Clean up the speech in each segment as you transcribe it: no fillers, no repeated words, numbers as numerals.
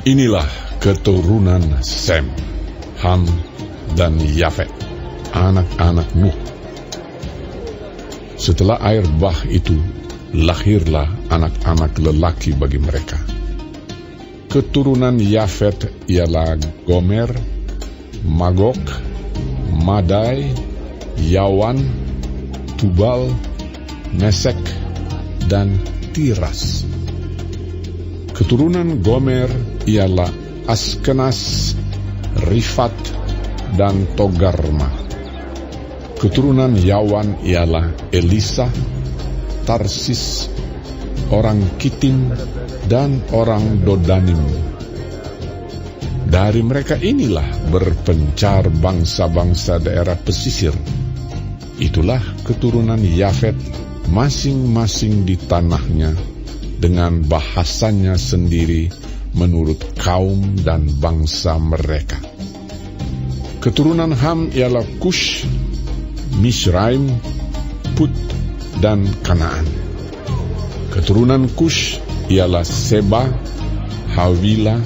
Inilah keturunan Sem, Ham, dan Yafet, anak-anak Nuh. Setelah air bah itu, lahirlah anak-anak lelaki bagi mereka. Keturunan Yafet ialah Gomer, Magog, Madai, Yawan, Tubal, Mesek, dan Tiras. Keturunan Gomer ialah Askenas, Rifat, dan Togarma. Keturunan Yawan ialah Elisa, Tarsis, orang Kitim, dan orang Dodanim. Dari mereka inilah berpencar bangsa-bangsa daerah pesisir. Itulah keturunan Yafet, masing-masing di tanahnya, dengan bahasanya sendiri menurut kaum dan bangsa mereka. Keturunan Ham ialah Kush, Misraim, Put, dan Kanaan. Keturunan Kush ialah Seba, Hawila,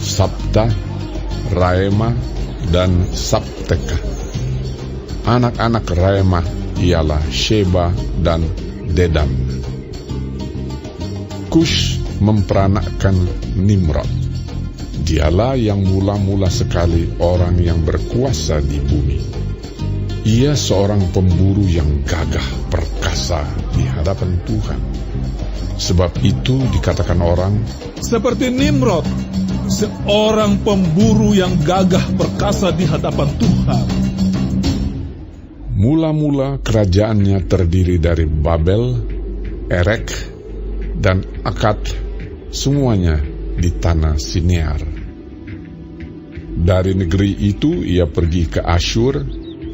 Sabta, Raema, dan Sabteka. Anak-anak Raema ialah Sheba dan Dedan. Kush memperanakkan Nimrod. Dialah yang mula-mula sekali orang yang berkuasa di bumi. Ia seorang pemburu yang gagah perkasa di hadapan Tuhan. Sebab itu dikatakan orang, seperti Nimrod, seorang pemburu yang gagah perkasa di hadapan Tuhan. Mula-mula kerajaannya terdiri dari Babel, Erek, dan Akad, semuanya di tanah Sinear. Dari negeri itu ia pergi ke Asyur,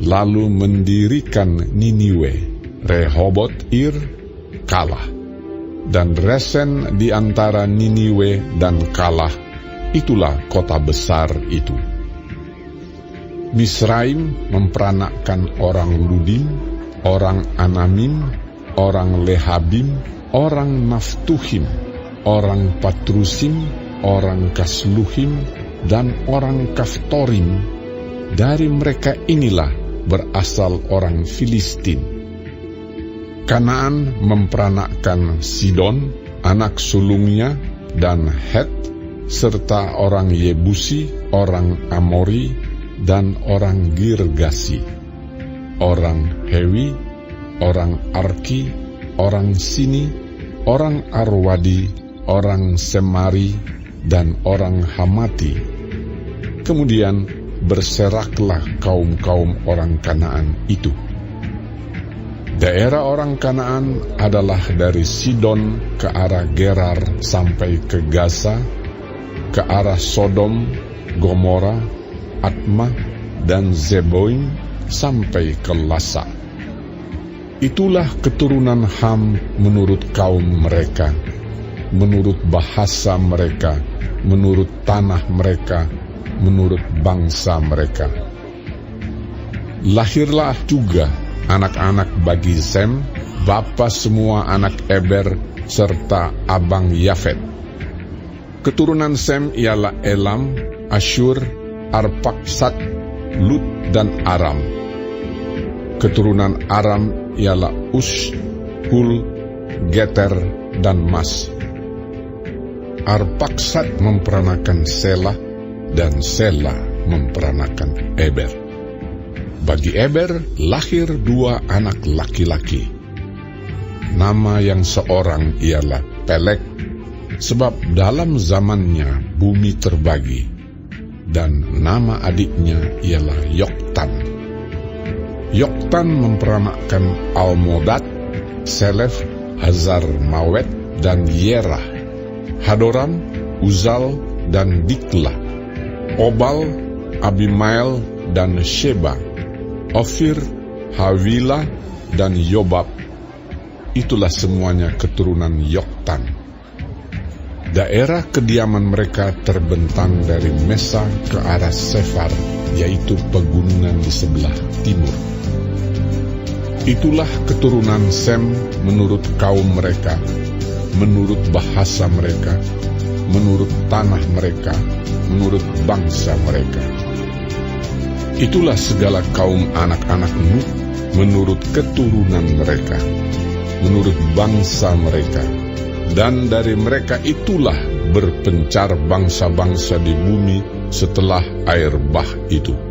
lalu mendirikan Niniwe, Rehobot Ir, Kalah, dan Resen di antara Niniwe dan Kalah. Itulah kota besar itu. Misraim memperanakkan orang Ludim, orang Anamim, orang Lehabim, orang Naftuhim, orang Patrusim, orang Kasluhim, dan orang Kaftorim. Dari mereka inilah berasal orang Filistin. Kanaan memperanakkan Sidon, anak sulungnya, dan Het, serta orang Yebusi, orang Amori, dan orang Girgasi, orang Hewi, orang Arki, orang Sini, orang Arwadi, orang Semari, dan orang Hamati. Kemudian berseraklah kaum-kaum orang Kanaan itu. Daerah orang Kanaan adalah dari Sidon ke arah Gerar sampai ke Gaza, ke arah Sodom, Gomora, Atma, dan Zeboim sampai ke Lasa. Itulah keturunan Ham menurut kaum mereka, menurut bahasa mereka, menurut tanah mereka, menurut bangsa mereka. Lahirlah juga anak-anak bagi Sem, bapa semua anak Eber, serta abang Yafet. Keturunan Sem ialah Elam, Asyur, Arpaksad, Lut, dan Aram. Keturunan Aram ialah Us, Hul, Geter, dan Mas. Arpaksad memperanakan Selah, dan Selah memperanakan Eber. Bagi Eber lahir 2 anak laki-laki. Nama yang seorang ialah Pelek, sebab dalam zamannya bumi terbagi, dan nama adiknya ialah Yoktan. Yoktan memperanakkan Almodad, Selef, Hazar Mawet, dan Yerah, Hadoram, Uzal, dan Dikla, Obal, Abimael, dan Sheba, Ofir, Hawila, dan Yobab. Itulah semuanya keturunan Yoktan. Daerah kediaman mereka terbentang dari Mesa ke arah Sefar, yaitu pegunungan di sebelah timur. Itulah keturunan Sem menurut kaum mereka, menurut bahasa mereka, menurut tanah mereka, menurut bangsa mereka. Itulah segala kaum anak-anak Nuh menurut keturunan mereka, menurut bangsa mereka. Dan dari mereka itulah berpencar bangsa-bangsa di bumi setelah air bah itu.